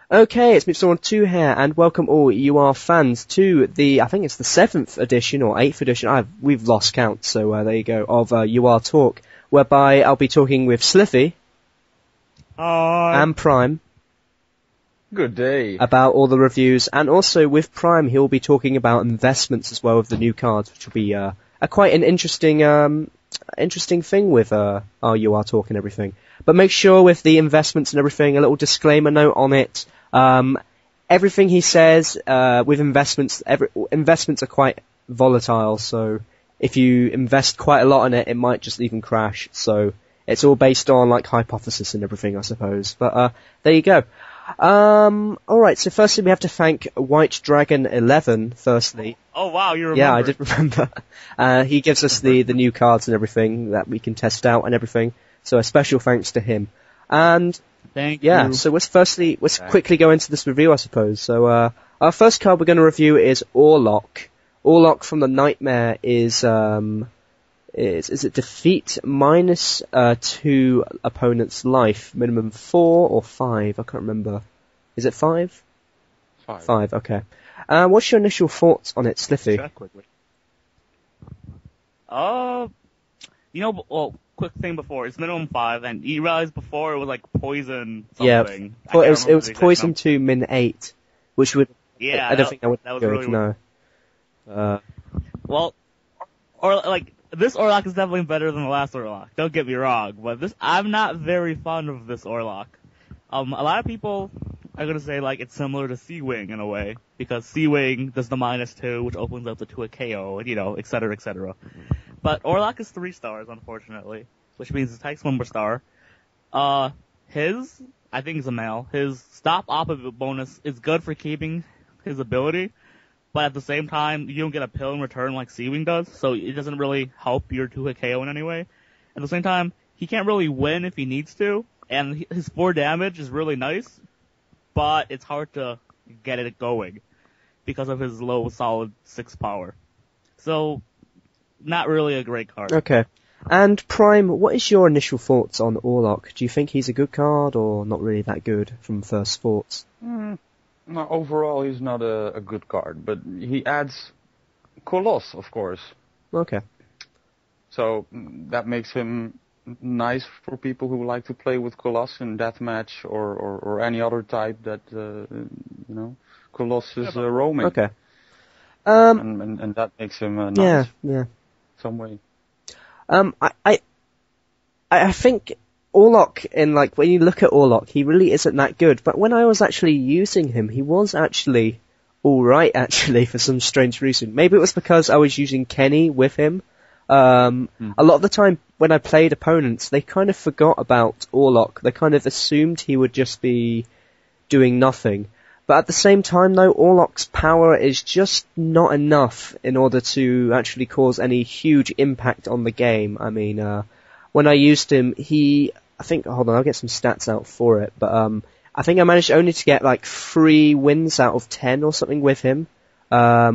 Okay, it's Mipsaw 2 here, and welcome all UR fans to I think it's the 7th edition or 8th edition, we've lost count, so there you go, of UR Talk, whereby I'll be talking with Slify and Prime. Good day. About all the reviews, and also with Prime he'll be talking about investments as well of the new cards, which will be quite an interesting thing with our UR Talk and everything. But make sure with the investments and everything, a little disclaimer note on it. Everything he says with investments, investments are quite volatile, so if you invest quite a lot in it, it might just even crash. So it's all based on like hypothesis and everything, I suppose. But there you go. Alright, so firstly we have to thank White Dragon 11, firstly. Oh wow, you remember. Yeah, I did remember. He gives us the new cards and everything that we can test out and everything. So a special thanks to him. And thank you. So let's quickly go into this review, I suppose. So our first card we're going to review is Orlock. Orlock from the Nightmare is it defeat minus 2 opponent's life, minimum 4 or 5? I can't remember. Is it 5? 5. 5. Okay. What's your initial thoughts on it, Slify? Check quickly. Quick thing before, it's minimum 5, and you realized before it was like poison something. Yeah, it was poison to min 8, which would, yeah, I don't think that would was go, really no. Well, this Orlock is definitely better than the last Orlock, don't get me wrong, but I'm not very fond of this Orlock. A lot of people are gonna say like it's similar to Sea-Wing in a way, because Sea-Wing does the minus 2, which opens up the 2 a KO, and et cetera, et cetera. But Orlock is 3 stars, unfortunately, which means it takes 1 more star. I think he's a male, his stop opposite bonus is good for keeping his ability, but at the same time, you don't get a pill in return like Sea-Wing does, so it doesn't really help your 2-hit KO in any way. At the same time, he can't really win if he needs to, and his 4 damage is really nice, but it's hard to get it going because of his low solid 6 power. So, not really a great card. Okay. And Prime, what is your initial thoughts on Orlock? Do you think he's a good card or not really that good from first thoughts? No, overall he's not a good card, but he adds Coloss, of course. Okay. So that makes him nice for people who like to play with Coloss in deathmatch or any other type that Coloss is roaming. Okay. And that makes him nice. Yeah. Some way. I think Orlock, when you look at Orlock, he really isn't that good, but when I was actually using him, he was actually alright, actually, for some strange reason. Maybe it was because I was using Kenny with him. A lot of the time, when I played opponents, they kind of forgot about Orlock. They kind of assumed he would just be doing nothing. But at the same time, though, Orlock's power is just not enough in order to actually cause any huge impact on the game. I mean, when I used him, hold on, I'll get some stats out for it, but I think I managed only to get like 3 wins out of 10 or something with him,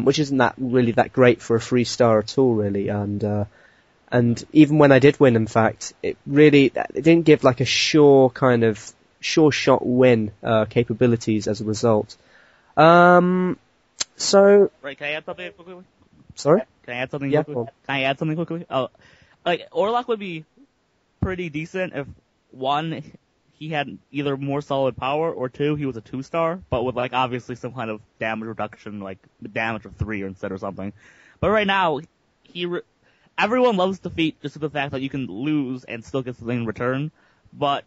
which isn't really that great for a 3-star at all, really. And even when I did win, in fact, it didn't give like a sure shot win capabilities as a result. So right, can I add something quickly? Sorry? Can I add something yeah, quickly? Can I add something quickly? Orlock would be pretty decent if 1, he had either more solid power, or 2, he was a 2-star, but with like obviously some kind of damage reduction, like the damage of 3 instead or something. But right now, everyone loves defeat just to the fact that you can lose and still get something in return, but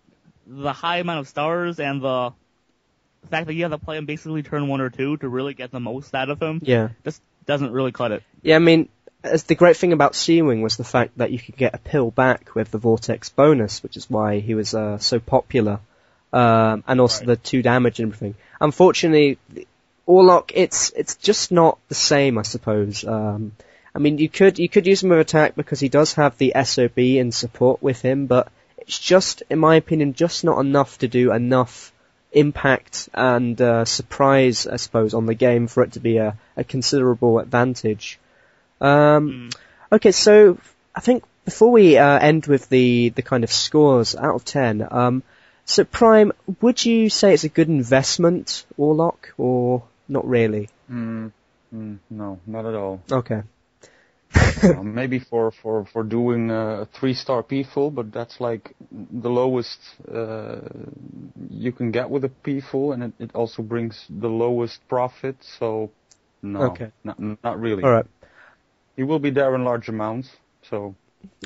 the high amount of stars and the fact that you have to play him basically turn 1 or 2 to really get the most out of him, just doesn't really cut it. Yeah, I mean, the great thing about Sea-Wing was the fact that you could get a pill back with the Vortex bonus, which is why he was so popular, and also the 2 damage and everything. Unfortunately, Orlock, it's just not the same, I suppose. I mean, you could use him with attack because he does have the SOB in support with him, but it's just, in my opinion, just not enough to do enough impact and surprise, I suppose, on the game for it to be a considerable advantage. Okay, so I think before we end with the kind of scores out of 10, So Prime, would you say it's a good investment, Warlock, or not really? No, not at all. Okay. Maybe for doing a 3-star P-full, but that's like the lowest you can get with a P-full, and it also brings the lowest profit, so no, Okay. not really. Alright. He will be there in large amounts, so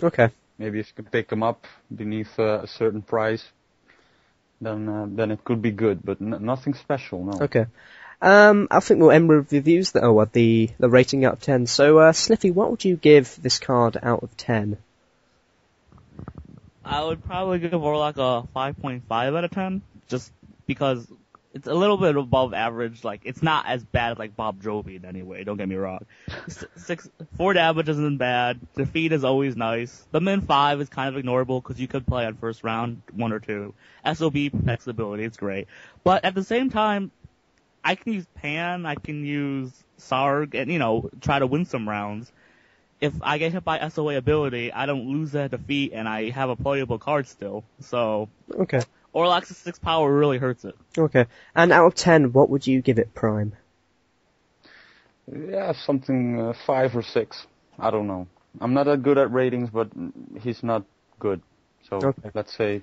Okay. maybe if you can pick him up beneath a certain price, then it could be good, but nothing special, no. Okay. I think we'll end with reviews the rating out of 10. So, Slify, what would you give this card out of 10? I would probably give Warlock a 5.5 out of 10, just because it's a little bit above average. Like, it's not as bad as like Bob Jovi anyway, don't get me wrong. 4 damage isn't bad. Defeat is always nice. The min 5 is kind of ignorable because you could play on first round 1 or 2. SOB protects ability, it's great. But at the same time, I can use Pan, I can use Sarg, and, try to win some rounds. If I get hit by SOA ability, I don't lose that defeat, and I have a playable card still. So, Okay. Orlock's 6 power really hurts it. Okay. And out of 10, what would you give it, Prime? Yeah, something 5 or 6. I don't know. I'm not that good at ratings, but he's not good. So Okay. let's say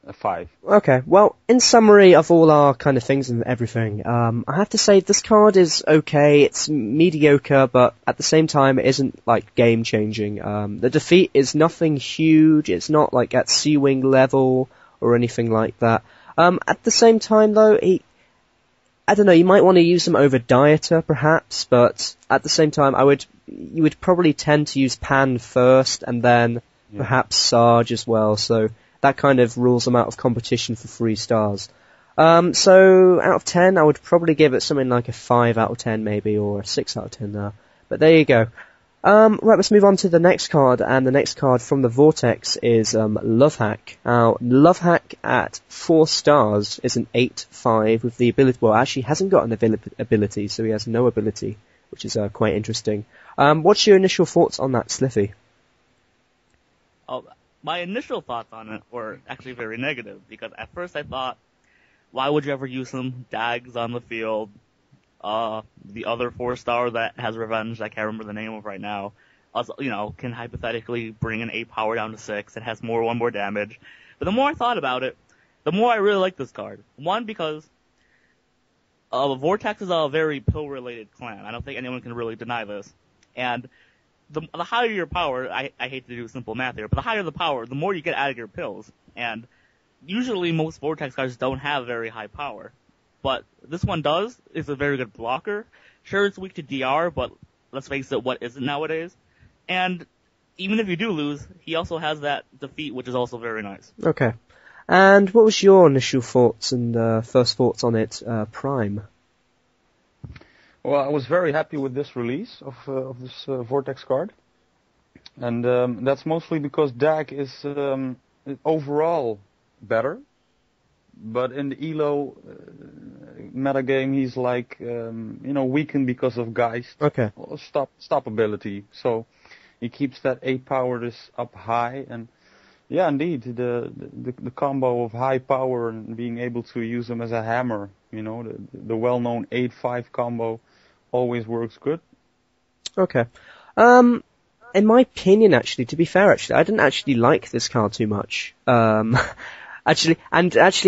a 5. Okay, well, in summary of all our kind of things and everything, I have to say this card is okay, it's mediocre, but at the same time it isn't, like, game-changing. The defeat is nothing huge, it's not, like, at C-Wing level or anything like that. At the same time, though, I don't know, you might want to use him over Dieter, perhaps, but at the same time, you would probably tend to use Pan first, and then perhaps Sarge as well, so that kind of rules them out of competition for 3 stars. So, out of 10, I would probably give it something like a 5 out of 10 maybe, or a 6 out of 10 now. But there you go. Right, let's move on to the next card, and the next card from the Vortex is Love Hack. Now, Love Hack at 4 stars is an 8/5 with the ability, well, actually hasn't got an ability, so he has no ability, which is quite interesting. What's your initial thoughts on that, Slify? Oh, my initial thoughts on it were actually very negative, because at first I thought, why would you ever use him? Dag's on the field. The other 4-star that has Revenge, I can't remember the name of right now, also, can hypothetically bring an 8 power down to 6. It has 1 more damage. But the more I thought about it, the more I really like this card. One, because Vortex is a very pill-related clan. I don't think anyone can really deny this. And the higher your power, I hate to do simple math here, but the higher the power, the more you get out of your pills. And usually most Vortex cards don't have very high power. But this one does. It's a very good blocker. Sure, it's weak to DR, but let's face it, what isn't nowadays? And even if you do lose, he also has that defeat, which is also very nice. Okay. And what was your initial thoughts and first thoughts on it, Prime? Well, I was very happy with this release of this Vortex card. And that's mostly because Dag is overall better. But in the ELO metagame, he's like, weakened because of Geist. Okay. Stop ability. So he keeps that 8 power up high. And yeah, indeed, the combo of high power and being able to use them as a hammer, the well-known 8-5 combo always works good. Okay. In my opinion, actually, to be fair, I didn't actually like this card too much. Actually,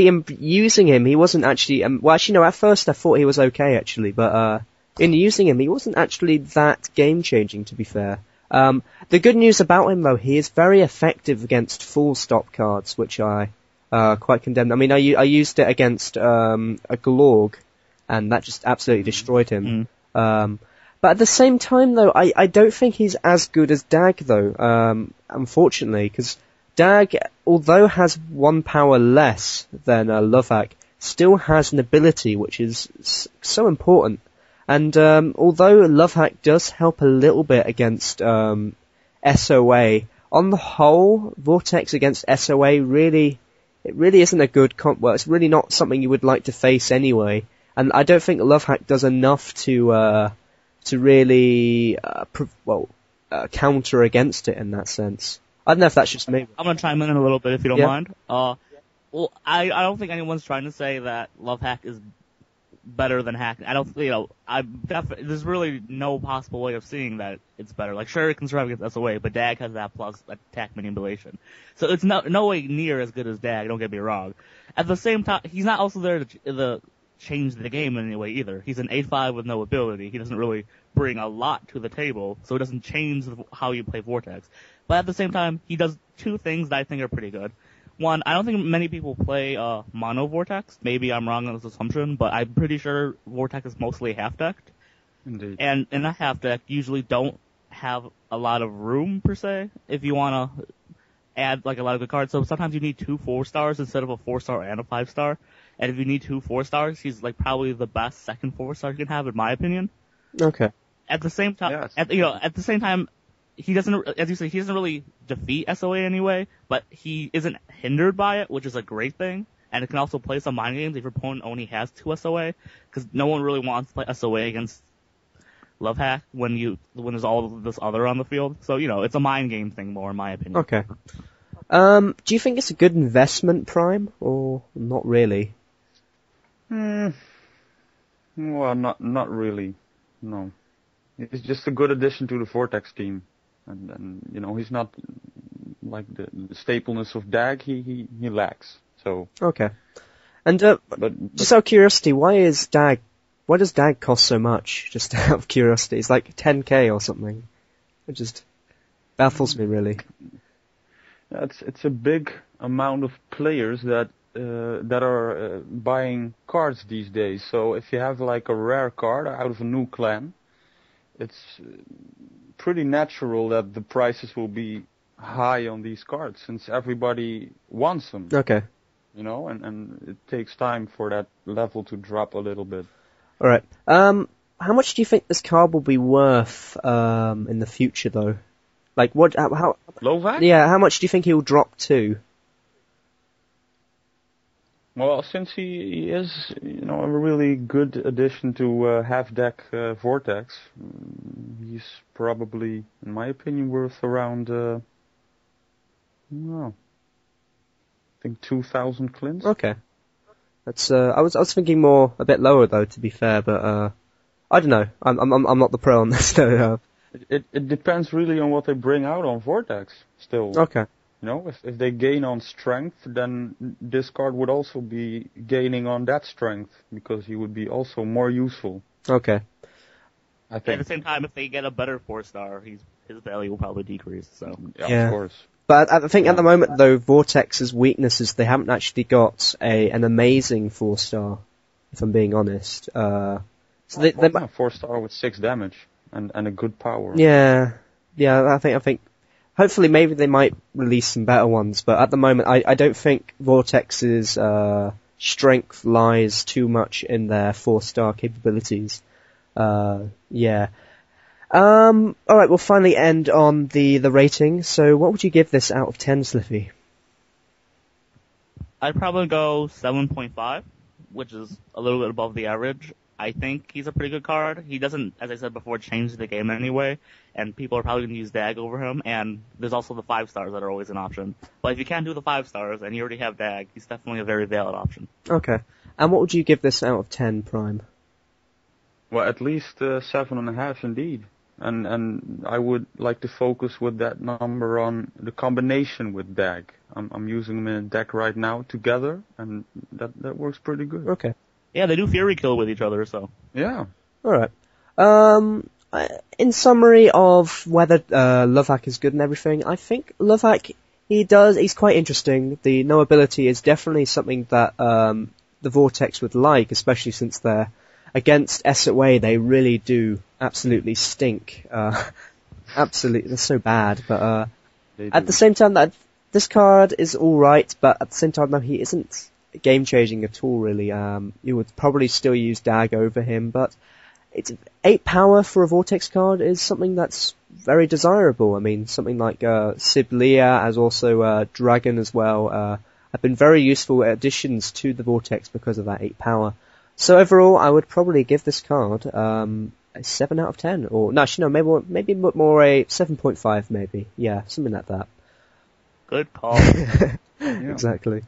in using him, he wasn't actually, at first I thought he was okay, actually, but, in using him, he wasn't actually that game-changing, to be fair. The good news about him, though, he is very effective against full stop cards, which I, quite condemned. I mean, I used it against, a Glorg, and that just absolutely destroyed him. But at the same time, though, I don't think he's as good as Dag, though, unfortunately, because Dag, although has 1 power less than Lovac, still has an ability which is so important. And although Lovac does help a little bit against SOA, on the whole, Vortex against SOA really isn't a good it's really not something you would like to face anyway. And I don't think Lovac does enough to really counter against it in that sense. I don't know if that's just me. I'm gonna chime in a little bit if you don't mind. Well, I don't think anyone's trying to say that Love Hack is better than Hack. I don't, there's really no possible way of seeing that it's better. Like, sure, it can survive against SOA, but Dag has that plus attack manipulation. So it's no way near as good as Dag, don't get me wrong. At the same time, he's not also there to change the game in any way either. He's an 8/5 with no ability. He doesn't really bring a lot to the table, so it doesn't change how you play Vortex. But at the same time, he does two things that I think are pretty good. One, I don't think many people play mono Vortex. Maybe I'm wrong on this assumption, but I'm pretty sure Vortex is mostly half-decked. Indeed. And in a half-deck, usually don't have a lot of room, per se, if you want to add like a lot of good cards. So sometimes you need 2 4-stars instead of a 4-star and a 5-star. And if you need 2 4-stars, he's like probably the best second 4-star you can have, in my opinion. Okay. At the same time, Yes. at the same time, he doesn't, as you say, he doesn't really defeat SOA anyway, but he isn't hindered by it, which is a great thing. And it can also play some mind games if your opponent only has 2 SOA, because no one really wants to play SOA against Love Hack when there's all of this other on the field. So, it's a mind game thing more, in my opinion. Okay. Do you think it's a good investment, Prime, or not really? Well, not really. No. It's just a good addition to the Vortex team. And he's not like the stapleness of Dag, he lacks. So. Okay. And, but just out of curiosity, why does Dag cost so much? Just out of curiosity. It's like 10k or something. It just baffles me, really. It's a big amount of players that are buying cards these days. So if you have like a rare card out of a new clan, it's pretty natural that the prices will be high on these cards since everybody wants them. Okay. And it takes time for that level to drop a little bit. All right. How much do you think this card will be worth in the future, though? Like, how? Lovac? Yeah, how much do you think he'll drop to? Well, since he is, a really good addition to half-deck Vortex, he's probably, in my opinion, worth around, I think 2,000 clints. Okay. That's I was thinking more a bit lower though, to be fair, but I don't know. I'm not the pro on this though. It depends really on what they bring out on Vortex. Still. Okay. If they gain on strength, then this card would also be gaining on that strength because he would be also more useful. Okay. I think. At the same time, if they get a better 4-star, his value will probably decrease. So. Yeah, of course. But I think at the moment though, Vortex's weaknesses, they haven't actually got an amazing 4-star. If I'm being honest. So they 4-star with 6 damage and a good power. Yeah. I think. Hopefully, maybe they might release some better ones, but at the moment, I don't think Vortex's strength lies too much in their 4-star capabilities. Yeah. Alright, we'll finally end on the rating. So, what would you give this out of 10, Slify? I'd probably go 7.5, which is a little bit above the average. I think he's a pretty good card. He doesn't, as I said before, change the game anyway, and people are probably going to use Dag over him, and there's also the 5-stars that are always an option. But if you can't do the 5-stars and you already have Dag, he's definitely a very valid option. Okay. And what would you give this out of 10, Prime? Well, at least 7.5 indeed. And I would like to focus with that number on the combination with Dag. I'm using them in a deck right now together, and that works pretty good. Okay. Yeah, they do Fury Kill with each other, so. Yeah. Alright. In summary of whether Lovac is good and everything, I think Lovac, he's quite interesting. The no ability is definitely something that the Vortex would like, especially since they're against SOA, they really do absolutely stink. Absolutely, they're so bad. But at the same time, that this card is alright, but at the same time, no, he isn't game-changing at all, really. You would probably still use Dag over him, but it's 8 power for a Vortex card is something that's very desirable. I mean, something like Siblia, as also Dragon as well, have been very useful additions to the Vortex because of that 8 power. So overall, I would probably give this card a 7 out of 10, or no, actually no, maybe more a 7.5, maybe. Yeah, something like that. Good call. Exactly.